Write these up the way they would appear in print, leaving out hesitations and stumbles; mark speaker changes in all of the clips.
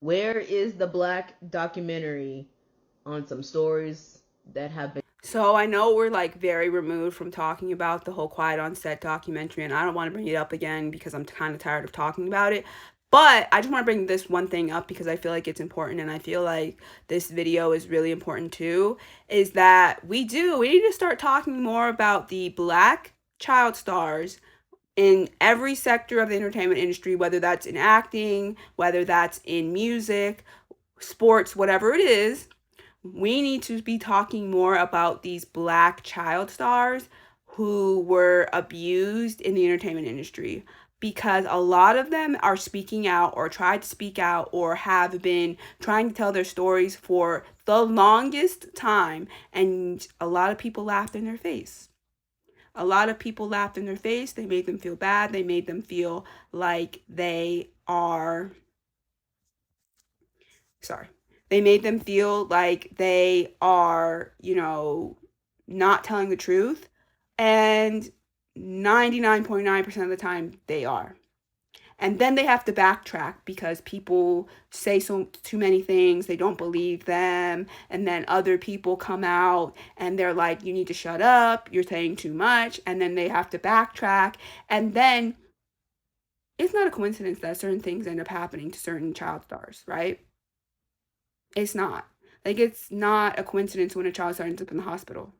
Speaker 1: Where is the black documentary on some stories that have been?
Speaker 2: So I know we're like very removed from talking about the whole Quiet on Set documentary, and I don't want to bring it up again because I'm kind of tired of talking about it. But I just want to bring this one thing up because I feel like it's important, and I feel like this video is really important too. Is that we need to start talking more about the black child stars in every sector of the entertainment industry, whether that's in acting, whether that's in music, sports, whatever it is. We need to be talking more about these black child stars who were abused in the entertainment industry, because a lot of them are speaking out or tried to speak out or have been trying to tell their stories for the longest time, and a lot of people laughed in their face. A lot of people laughed in their face. They made them feel bad. They made them feel like they are sorry. They made them feel like they are, not telling the truth. And 99.9% of the time they are. And then they have to backtrack because people say so too many things, they don't believe them, and then other people come out and they're like, you need to shut up, you're saying too much, and then they have to backtrack. And then it's not a coincidence that certain things end up happening to certain child stars, right? It's not. Like, it's not a coincidence when a child star ends up in the hospital.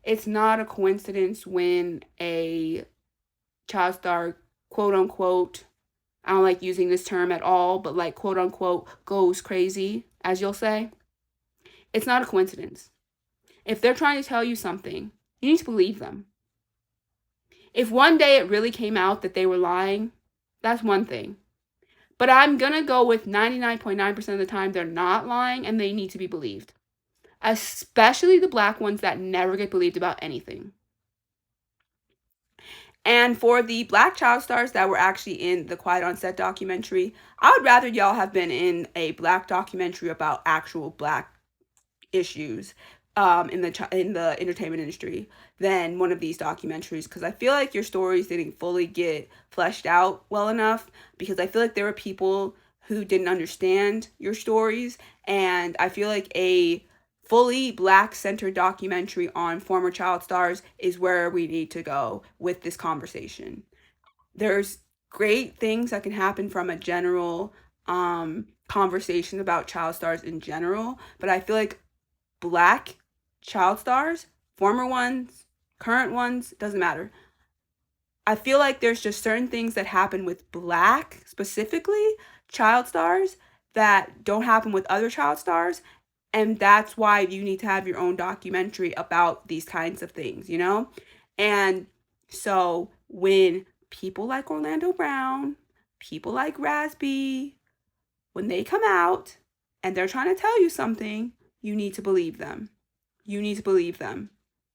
Speaker 2: It's not a coincidence when a child star, quote unquote, I don't like using this term at all, but like, quote unquote, goes crazy, as you'll say. It's not a coincidence. If they're trying to tell you something, you need to believe them. If one day it really came out that they were lying, that's one thing. But I'm going to go with 99.9% of the time they're not lying and they need to be believed. Especially the black ones that never get believed about anything. And for the black child stars that were actually in the Quiet on Set documentary, I would rather y'all have been in a black documentary about actual black issues in the entertainment industry than one of these documentaries, because I feel like your stories didn't fully get fleshed out well enough, because I feel like there were people who didn't understand your stories, and I feel like a fully black centered documentary on former child stars is where we need to go with this conversation. There's great things that can happen from a general conversation about child stars in general, but I feel like black child stars, former ones, current ones, doesn't matter. I feel like there's just certain things that happen with black, specifically, child stars that don't happen with other child stars. And that's why you need to have your own documentary about these kinds of things, you know? And so when people like Orlando Brown, people like Rasby, when they come out and they're trying to tell you something, you need to believe them. You need to believe them.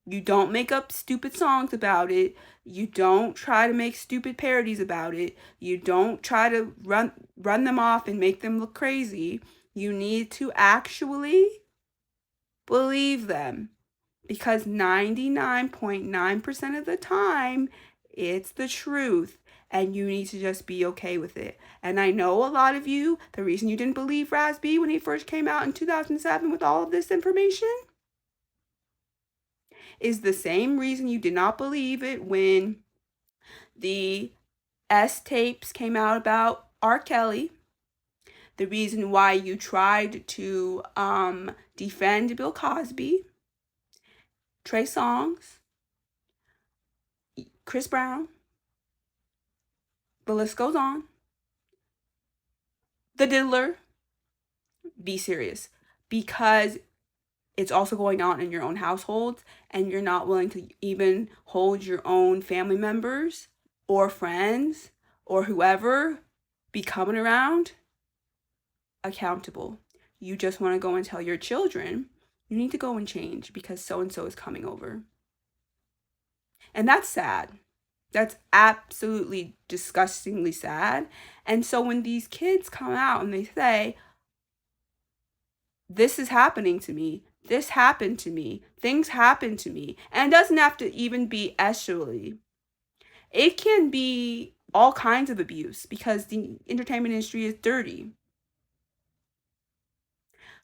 Speaker 2: You don't make up stupid songs about it. You don't try to make stupid parodies about it. You don't try to run them off and make them look crazy. You need to actually believe them, because 99.9% of the time it's the truth, and you need to just be okay with it. And I know a lot of you, the reason you didn't believe Rasby when he first came out in 2007 with all of this information is the same reason you did not believe it when the S tapes came out about R. Kelly. The reason why you tried to defend Bill Cosby, Trey Songz, Chris Brown, the list goes on. The Diddler, be serious. Because it's also going on in your own households, and you're not willing to even hold your own family members or friends or whoever be coming around accountable. You just want to go and tell your children, you need to go and change because so and so is coming over. And that's sad. That's absolutely disgustingly sad. And so when these kids come out and they say, this is happening to me, this happened to me, things happen to me, and it doesn't have to even be sexually. It can be all kinds of abuse because the entertainment industry is dirty.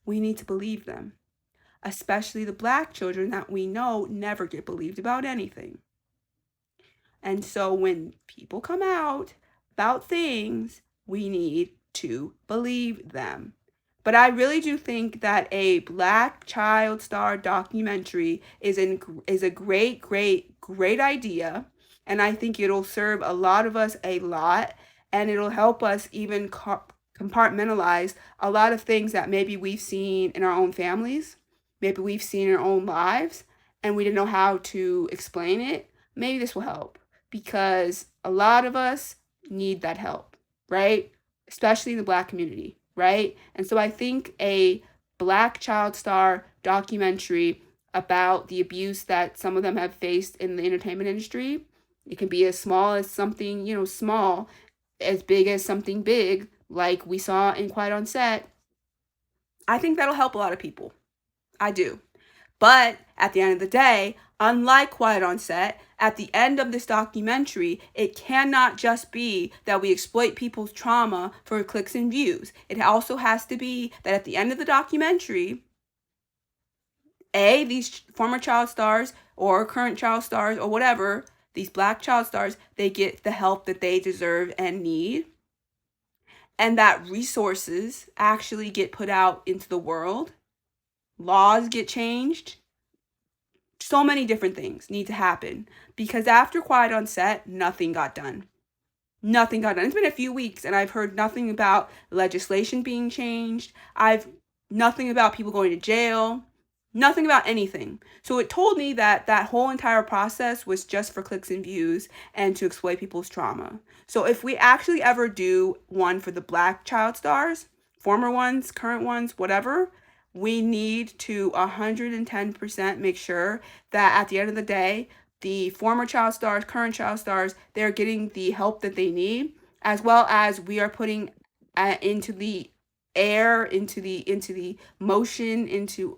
Speaker 2: we need to believe them, especially the Black children that we know never get believed about anything. And so when people come out about things, we need to believe them. But I really do think that a Black child star documentary is a great idea, and I think it'll serve a lot of us a lot, and it'll help us even compartmentalize a lot of things that maybe we've seen in our own families, maybe we've seen in our own lives, and we didn't know how to explain it. Maybe this will help, because a lot of us need that help, right? Especially in the Black community, right? And so I think a Black child star documentary about the abuse that some of them have faced in the entertainment industry, it can be as small as something, small, as big as something big, like we saw in Quiet on Set. I think that'll help a lot of people. I do. But at the end of the day, unlike Quiet on Set, at the end of this documentary, it cannot just be that we exploit people's trauma for clicks and views. It also has to be that at the end of the documentary, these former child stars or current child stars or whatever, these Black child stars, they get the help that they deserve and need. And that resources actually get put out into the world. Laws get changed. So many different things need to happen, because after Quiet on Set, nothing got done. Nothing got done. It's been a few weeks and I've heard nothing about legislation being changed. Nothing about people going to jail. Nothing about anything. So it told me that that whole entire process was just for clicks and views and to exploit people's trauma. So if we actually ever do one for the Black child stars, former ones, current ones, whatever, we need to 110% make sure that at the end of the day, the former child stars, current child stars, they're getting the help that they need, as well as we are putting into the air, into the motion, into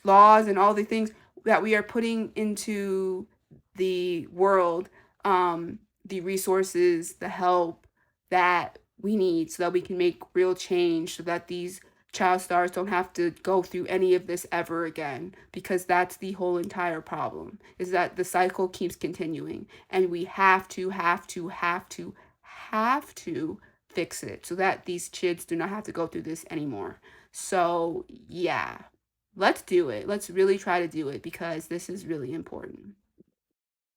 Speaker 2: laws and all the things that we are putting into the world, the resources, the help that we need, so that we can make real change, so that these child stars don't have to go through any of this ever again, because that's the whole entire problem, is that the cycle keeps continuing, and we have to fix it so that these kids do not have to go through this anymore. So yeah, let's do it. Let's really try to do it, because this is really important.